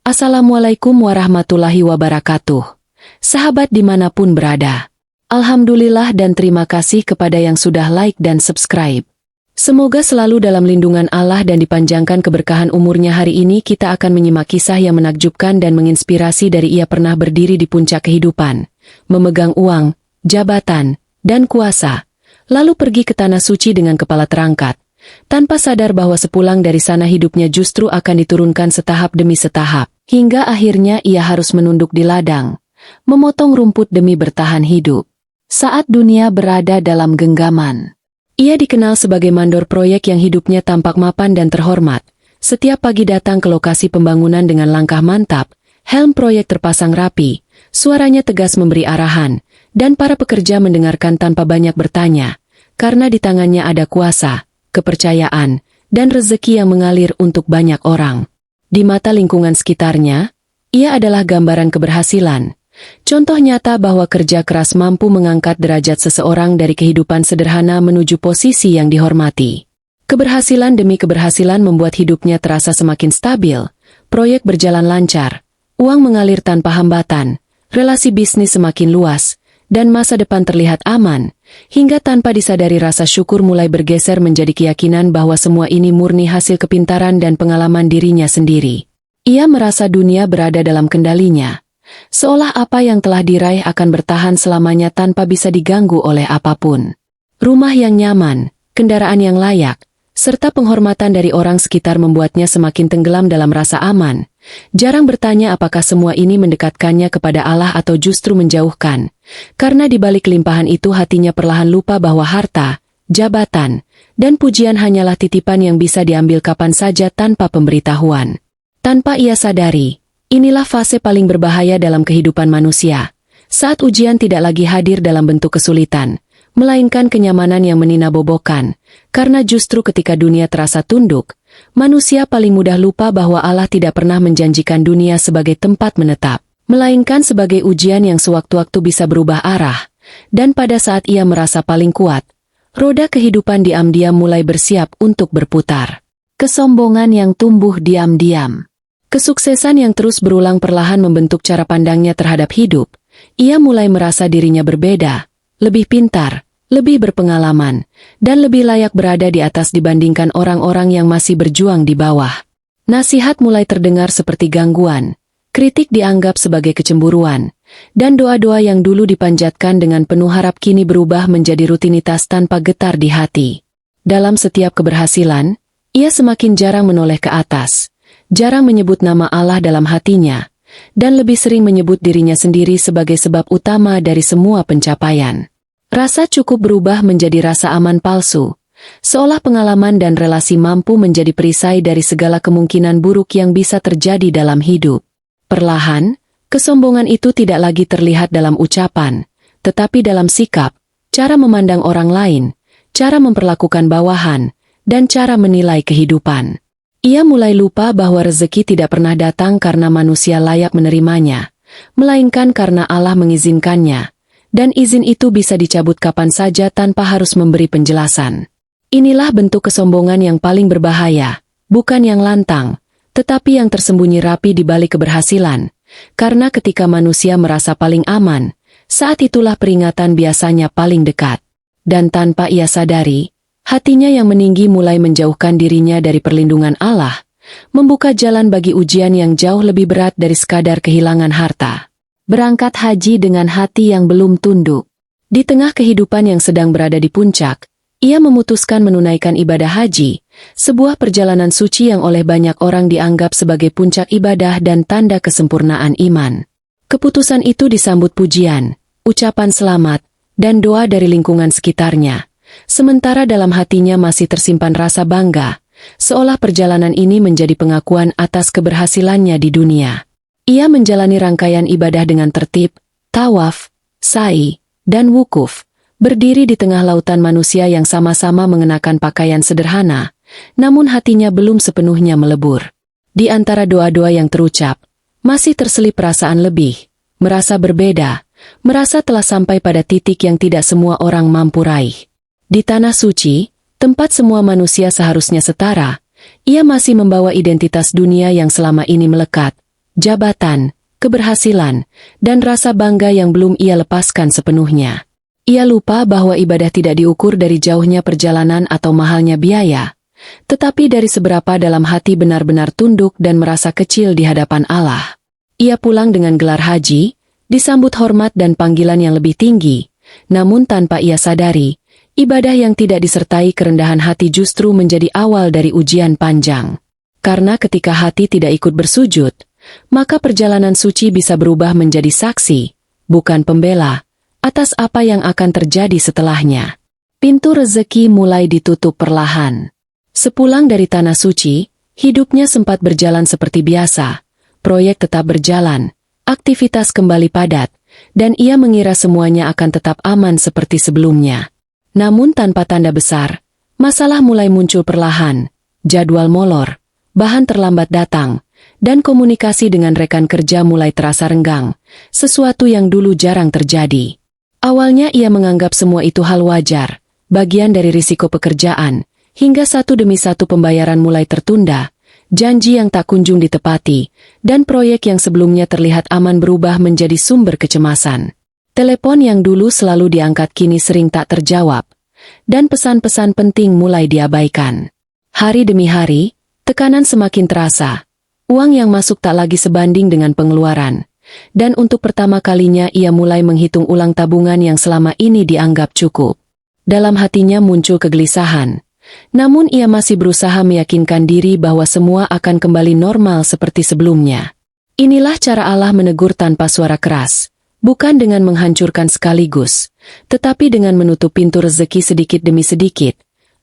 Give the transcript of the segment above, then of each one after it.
Assalamualaikum warahmatullahi wabarakatuh. Sahabat dimanapun berada. Alhamdulillah dan terima kasih kepada yang sudah like dan subscribe. Semoga selalu dalam lindungan Allah dan dipanjangkan keberkahan umurnya. Hari ini kita akan menyimak kisah yang menakjubkan dan menginspirasi dari ia pernah berdiri di puncak kehidupan, memegang uang, jabatan, dan kuasa, lalu pergi ke tanah suci dengan kepala terangkat, tanpa sadar bahwa sepulang dari sana hidupnya justru akan diturunkan setahap demi setahap, hingga akhirnya ia harus menunduk di ladang, memotong rumput demi bertahan hidup. Saat dunia berada dalam genggaman, ia dikenal sebagai mandor proyek yang hidupnya tampak mapan dan terhormat. Setiap pagi datang ke lokasi pembangunan dengan langkah mantap, helm proyek terpasang rapi, suaranya tegas memberi arahan, dan para pekerja mendengarkan tanpa banyak bertanya, karena di tangannya ada kuasa, kepercayaan, dan rezeki yang mengalir untuk banyak orang. Di mata lingkungan sekitarnya, ia adalah gambaran keberhasilan. Contoh nyata bahwa kerja keras mampu mengangkat derajat seseorang dari kehidupan sederhana menuju posisi yang dihormati. Keberhasilan demi keberhasilan membuat hidupnya terasa semakin stabil, proyek berjalan lancar, uang mengalir tanpa hambatan, relasi bisnis semakin luas, dan masa depan terlihat aman, hingga tanpa disadari rasa syukur mulai bergeser menjadi keyakinan bahwa semua ini murni hasil kepintaran dan pengalaman dirinya sendiri. Ia merasa dunia berada dalam kendalinya, seolah apa yang telah diraih akan bertahan selamanya tanpa bisa diganggu oleh apapun. Rumah yang nyaman, kendaraan yang layak, serta penghormatan dari orang sekitar membuatnya semakin tenggelam dalam rasa aman. Jarang bertanya apakah semua ini mendekatkannya kepada Allah atau justru menjauhkan, karena di balik limpahan itu hatinya perlahan lupa bahwa harta, jabatan, dan pujian hanyalah titipan yang bisa diambil kapan saja tanpa pemberitahuan. Tanpa ia sadari, inilah fase paling berbahaya dalam kehidupan manusia, saat ujian tidak lagi hadir dalam bentuk kesulitan, melainkan kenyamanan yang meninabobokan, karena justru ketika dunia terasa tunduk, manusia paling mudah lupa bahwa Allah tidak pernah menjanjikan dunia sebagai tempat menetap, melainkan sebagai ujian yang sewaktu-waktu bisa berubah arah, dan pada saat ia merasa paling kuat, roda kehidupan diam-diam mulai bersiap untuk berputar. Kesombongan yang tumbuh diam-diam. Kesuksesan yang terus berulang perlahan membentuk cara pandangnya terhadap hidup. Ia mulai merasa dirinya berbeda, lebih pintar, lebih berpengalaman, dan lebih layak berada di atas dibandingkan orang-orang yang masih berjuang di bawah. Nasihat mulai terdengar seperti gangguan, kritik dianggap sebagai kecemburuan, dan doa-doa yang dulu dipanjatkan dengan penuh harap kini berubah menjadi rutinitas tanpa getar di hati. Dalam setiap keberhasilan, ia semakin jarang menoleh ke atas, jarang menyebut nama Allah dalam hatinya, dan lebih sering menyebut dirinya sendiri sebagai sebab utama dari semua pencapaian. Rasa cukup berubah menjadi rasa aman palsu, seolah pengalaman dan relasi mampu menjadi perisai dari segala kemungkinan buruk yang bisa terjadi dalam hidup. Perlahan, kesombongan itu tidak lagi terlihat dalam ucapan, tetapi dalam sikap, cara memandang orang lain, cara memperlakukan bawahan, dan cara menilai kehidupan. Ia mulai lupa bahwa rezeki tidak pernah datang karena manusia layak menerimanya, melainkan karena Allah mengizinkannya, dan izin itu bisa dicabut kapan saja tanpa harus memberi penjelasan. Inilah bentuk kesombongan yang paling berbahaya, bukan yang lantang, tetapi yang tersembunyi rapi di balik keberhasilan, karena ketika manusia merasa paling aman, saat itulah peringatan biasanya paling dekat. Dan tanpa ia sadari, hatinya yang meninggi mulai menjauhkan dirinya dari perlindungan Allah, membuka jalan bagi ujian yang jauh lebih berat dari sekadar kehilangan harta. Berangkat haji dengan hati yang belum tunduk. Di tengah kehidupan yang sedang berada di puncak, ia memutuskan menunaikan ibadah haji, sebuah perjalanan suci yang oleh banyak orang dianggap sebagai puncak ibadah dan tanda kesempurnaan iman. Keputusan itu disambut pujian, ucapan selamat, dan doa dari lingkungan sekitarnya. Sementara dalam hatinya masih tersimpan rasa bangga, seolah perjalanan ini menjadi pengakuan atas keberhasilannya di dunia. Ia menjalani rangkaian ibadah dengan tertib, tawaf, sa'i, dan wukuf, berdiri di tengah lautan manusia yang sama-sama mengenakan pakaian sederhana, namun hatinya belum sepenuhnya melebur. Di antara doa-doa yang terucap, masih terselip perasaan lebih, merasa berbeda, merasa telah sampai pada titik yang tidak semua orang mampu raih. Di tanah suci, tempat semua manusia seharusnya setara, ia masih membawa identitas dunia yang selama ini melekat, jabatan, keberhasilan, dan rasa bangga yang belum ia lepaskan sepenuhnya. Ia lupa bahwa ibadah tidak diukur dari jauhnya perjalanan atau mahalnya biaya, tetapi dari seberapa dalam hati benar-benar tunduk dan merasa kecil di hadapan Allah. Ia pulang dengan gelar haji, disambut hormat dan panggilan yang lebih tinggi, namun tanpa ia sadari, ibadah yang tidak disertai kerendahan hati justru menjadi awal dari ujian panjang. Karena ketika hati tidak ikut bersujud, maka perjalanan suci bisa berubah menjadi saksi, bukan pembela, atas apa yang akan terjadi setelahnya. Pintu rezeki mulai ditutup perlahan. Sepulang dari tanah suci, hidupnya sempat berjalan seperti biasa, proyek tetap berjalan, aktivitas kembali padat, dan ia mengira semuanya akan tetap aman seperti sebelumnya. Namun tanpa tanda besar, masalah mulai muncul perlahan, jadwal molor, bahan terlambat datang, dan komunikasi dengan rekan kerja mulai terasa renggang, sesuatu yang dulu jarang terjadi. Awalnya ia menganggap semua itu hal wajar, bagian dari risiko pekerjaan, hingga satu demi satu pembayaran mulai tertunda, janji yang tak kunjung ditepati, dan proyek yang sebelumnya terlihat aman berubah menjadi sumber kecemasan. Telepon yang dulu selalu diangkat kini sering tak terjawab, dan pesan-pesan penting mulai diabaikan. Hari demi hari, tekanan semakin terasa, uang yang masuk tak lagi sebanding dengan pengeluaran, dan untuk pertama kalinya ia mulai menghitung ulang tabungan yang selama ini dianggap cukup. Dalam hatinya muncul kegelisahan, namun ia masih berusaha meyakinkan diri bahwa semua akan kembali normal seperti sebelumnya. Inilah cara Allah menegur tanpa suara keras, bukan dengan menghancurkan sekaligus, tetapi dengan menutup pintu rezeki sedikit demi sedikit,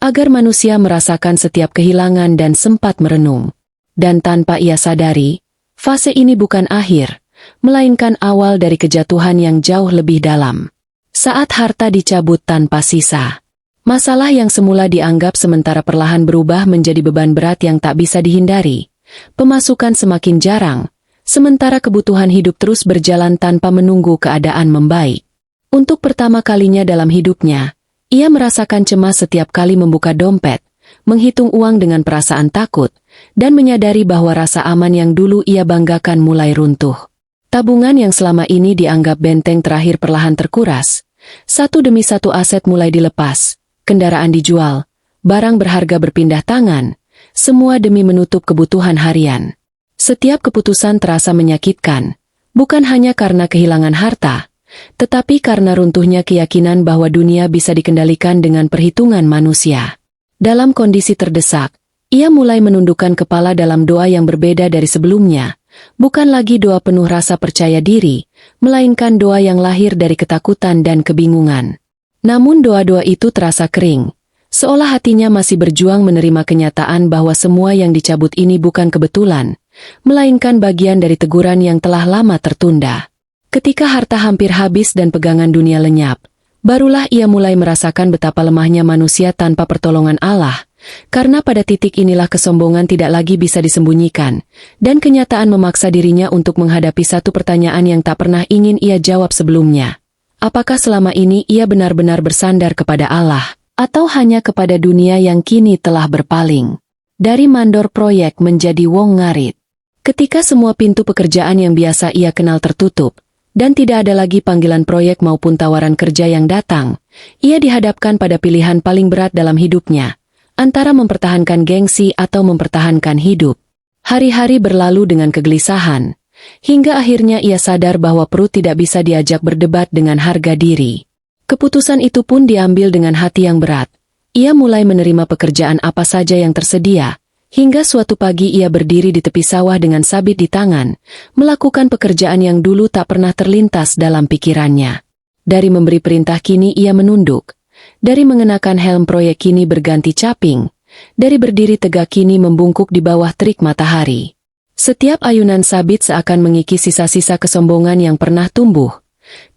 agar manusia merasakan setiap kehilangan dan sempat merenung. Dan tanpa ia sadari, fase ini bukan akhir, melainkan awal dari kejatuhan yang jauh lebih dalam. Saat harta dicabut tanpa sisa, masalah yang semula dianggap sementara perlahan berubah menjadi beban berat yang tak bisa dihindari. Pemasukan semakin jarang, sementara kebutuhan hidup terus berjalan tanpa menunggu keadaan membaik. Untuk pertama kalinya dalam hidupnya, ia merasakan cemas setiap kali membuka dompet, menghitung uang dengan perasaan takut, dan menyadari bahwa rasa aman yang dulu ia banggakan mulai runtuh. Tabungan yang selama ini dianggap benteng terakhir perlahan terkuras. Satu demi satu aset mulai dilepas, kendaraan dijual, barang berharga berpindah tangan, semua demi menutup kebutuhan harian. Setiap keputusan terasa menyakitkan, bukan hanya karena kehilangan harta, tetapi karena runtuhnya keyakinan bahwa dunia bisa dikendalikan dengan perhitungan manusia. Dalam kondisi terdesak, ia mulai menundukkan kepala dalam doa yang berbeda dari sebelumnya. Bukan lagi doa penuh rasa percaya diri, melainkan doa yang lahir dari ketakutan dan kebingungan. Namun doa-doa itu terasa kering, seolah hatinya masih berjuang menerima kenyataan bahwa semua yang dicabut ini bukan kebetulan, melainkan bagian dari teguran yang telah lama tertunda. Ketika harta hampir habis dan pegangan dunia lenyap, barulah ia mulai merasakan betapa lemahnya manusia tanpa pertolongan Allah. Karena pada titik inilah kesombongan tidak lagi bisa disembunyikan, dan kenyataan memaksa dirinya untuk menghadapi satu pertanyaan yang tak pernah ingin ia jawab sebelumnya. Apakah selama ini ia benar-benar bersandar kepada Allah, atau hanya kepada dunia yang kini telah berpaling? Dari mandor proyek menjadi wong ngarit. Ketika semua pintu pekerjaan yang biasa ia kenal tertutup, dan tidak ada lagi panggilan proyek maupun tawaran kerja yang datang, ia dihadapkan pada pilihan paling berat dalam hidupnya, antara mempertahankan gengsi atau mempertahankan hidup. Hari-hari berlalu dengan kegelisahan, hingga akhirnya ia sadar bahwa perut tidak bisa diajak berdebat dengan harga diri. Keputusan itu pun diambil dengan hati yang berat. Ia mulai menerima pekerjaan apa saja yang tersedia, hingga suatu pagi ia berdiri di tepi sawah dengan sabit di tangan, melakukan pekerjaan yang dulu tak pernah terlintas dalam pikirannya. Dari memberi perintah kini ia menunduk. Dari mengenakan helm proyek kini berganti caping, dari berdiri tegak kini membungkuk di bawah terik matahari. Setiap ayunan sabit seakan mengikis sisa-sisa kesombongan yang pernah tumbuh.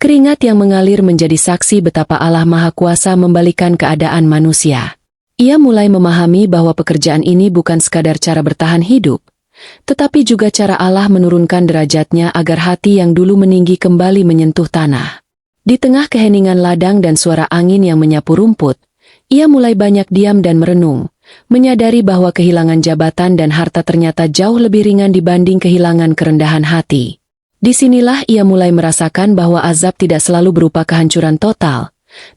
Keringat yang mengalir menjadi saksi betapa Allah Maha Kuasa membalikan keadaan manusia. Ia mulai memahami bahwa pekerjaan ini bukan sekadar cara bertahan hidup, tetapi juga cara Allah menurunkan derajatnya agar hati yang dulu meninggi kembali menyentuh tanah. Di tengah keheningan ladang dan suara angin yang menyapu rumput, ia mulai banyak diam dan merenung, menyadari bahwa kehilangan jabatan dan harta ternyata jauh lebih ringan dibanding kehilangan kerendahan hati. Disinilah ia mulai merasakan bahwa azab tidak selalu berupa kehancuran total.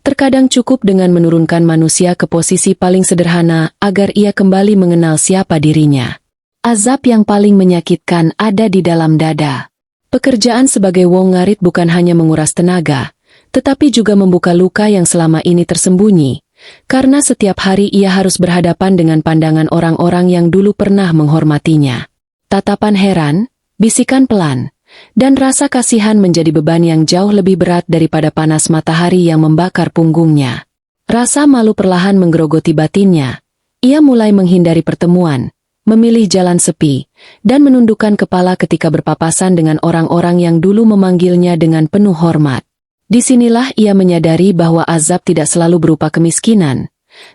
Terkadang cukup dengan menurunkan manusia ke posisi paling sederhana agar ia kembali mengenal siapa dirinya. Azab yang paling menyakitkan ada di dalam dada. Pekerjaan sebagai wong ngarit bukan hanya menguras tenaga, tetapi juga membuka luka yang selama ini tersembunyi, karena setiap hari ia harus berhadapan dengan pandangan orang-orang yang dulu pernah menghormatinya. Tatapan heran, bisikan pelan, dan rasa kasihan menjadi beban yang jauh lebih berat daripada panas matahari yang membakar punggungnya. Rasa malu perlahan menggerogoti batinnya. Ia mulai menghindari pertemuan, memilih jalan sepi, dan menundukkan kepala ketika berpapasan dengan orang-orang yang dulu memanggilnya dengan penuh hormat. Disinilah ia menyadari bahwa azab tidak selalu berupa kemiskinan,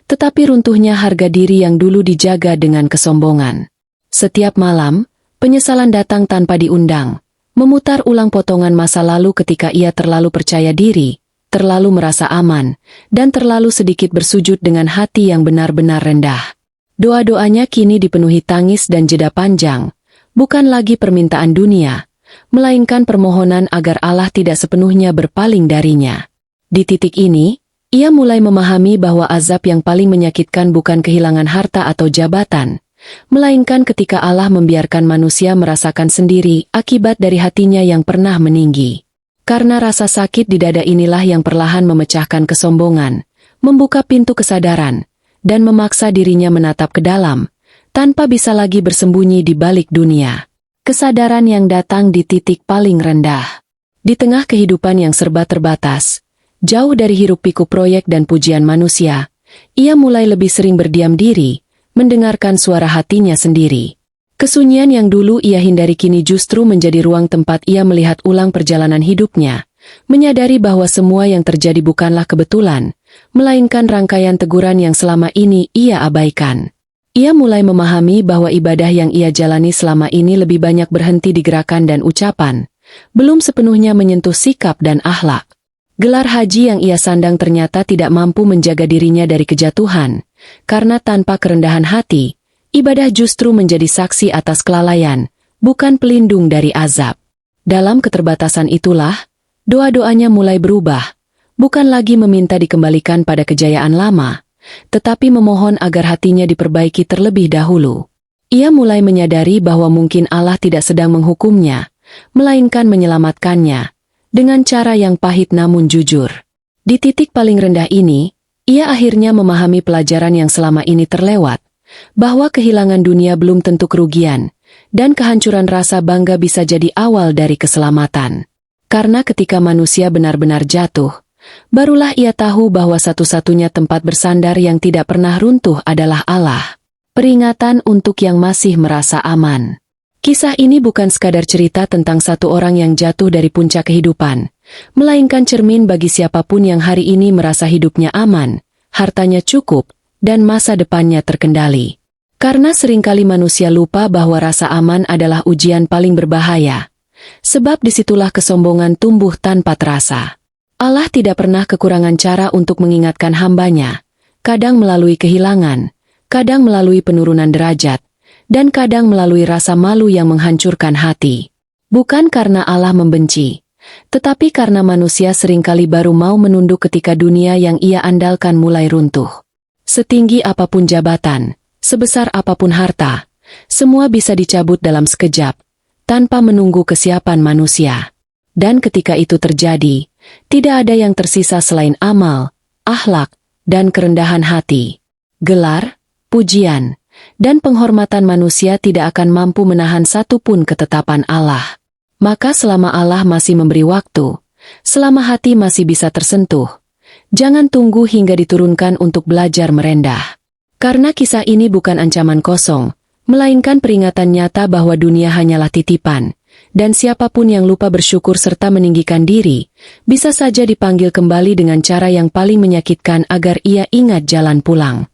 tetapi runtuhnya harga diri yang dulu dijaga dengan kesombongan. Setiap malam, penyesalan datang tanpa diundang, memutar ulang potongan masa lalu ketika ia terlalu percaya diri, terlalu merasa aman, dan terlalu sedikit bersujud dengan hati yang benar-benar rendah. Doa-doanya kini dipenuhi tangis dan jeda panjang, bukan lagi permintaan dunia, melainkan permohonan agar Allah tidak sepenuhnya berpaling darinya. Di titik ini, ia mulai memahami bahwa azab yang paling menyakitkan bukan kehilangan harta atau jabatan, melainkan ketika Allah membiarkan manusia merasakan sendiri akibat dari hatinya yang pernah meninggi. Karena rasa sakit di dada inilah yang perlahan memecahkan kesombongan, membuka pintu kesadaran, dan memaksa dirinya menatap ke dalam, tanpa bisa lagi bersembunyi di balik dunia. Kesadaran yang datang di titik paling rendah. Di tengah kehidupan yang serba terbatas, jauh dari hiruk-pikuk proyek dan pujian manusia, ia mulai lebih sering berdiam diri, mendengarkan suara hatinya sendiri. Kesunyian yang dulu ia hindari kini justru menjadi ruang tempat ia melihat ulang perjalanan hidupnya, menyadari bahwa semua yang terjadi bukanlah kebetulan, melainkan rangkaian teguran yang selama ini ia abaikan. Ia mulai memahami bahwa ibadah yang ia jalani selama ini lebih banyak berhenti di gerakan dan ucapan, belum sepenuhnya menyentuh sikap dan akhlak. Gelar haji yang ia sandang ternyata tidak mampu menjaga dirinya dari kejatuhan, karena tanpa kerendahan hati, ibadah justru menjadi saksi atas kelalaian, bukan pelindung dari azab. Dalam keterbatasan itulah, doa-doanya mulai berubah, bukan lagi meminta dikembalikan pada kejayaan lama, tetapi memohon agar hatinya diperbaiki terlebih dahulu. Ia mulai menyadari bahwa mungkin Allah tidak sedang menghukumnya, melainkan menyelamatkannya, dengan cara yang pahit namun jujur. Di titik paling rendah ini, ia akhirnya memahami pelajaran yang selama ini terlewat, bahwa kehilangan dunia belum tentu kerugian, dan kehancuran rasa bangga bisa jadi awal dari keselamatan. Karena ketika manusia benar-benar jatuh, barulah ia tahu bahwa satu-satunya tempat bersandar yang tidak pernah runtuh adalah Allah. Peringatan untuk yang masih merasa aman. Kisah ini bukan sekadar cerita tentang satu orang yang jatuh dari puncak kehidupan, melainkan cermin bagi siapapun yang hari ini merasa hidupnya aman, hartanya cukup, dan masa depannya terkendali. Karena seringkali manusia lupa bahwa rasa aman adalah ujian paling berbahaya, sebab disitulah kesombongan tumbuh tanpa terasa. Allah tidak pernah kekurangan cara untuk mengingatkan hambanya, kadang melalui kehilangan, kadang melalui penurunan derajat, dan kadang melalui rasa malu yang menghancurkan hati. Bukan karena Allah membenci, tetapi karena manusia seringkali baru mau menunduk ketika dunia yang ia andalkan mulai runtuh. Setinggi apapun jabatan, sebesar apapun harta, semua bisa dicabut dalam sekejap, tanpa menunggu kesiapan manusia. Dan ketika itu terjadi, tidak ada yang tersisa selain amal, akhlak, dan kerendahan hati. Gelar, pujian, dan penghormatan manusia tidak akan mampu menahan satupun ketetapan Allah. Maka selama Allah masih memberi waktu, selama hati masih bisa tersentuh, jangan tunggu hingga diturunkan untuk belajar merendah. Karena kisah ini bukan ancaman kosong, melainkan peringatan nyata bahwa dunia hanyalah titipan, dan siapapun yang lupa bersyukur serta meninggikan diri, bisa saja dipanggil kembali dengan cara yang paling menyakitkan agar ia ingat jalan pulang.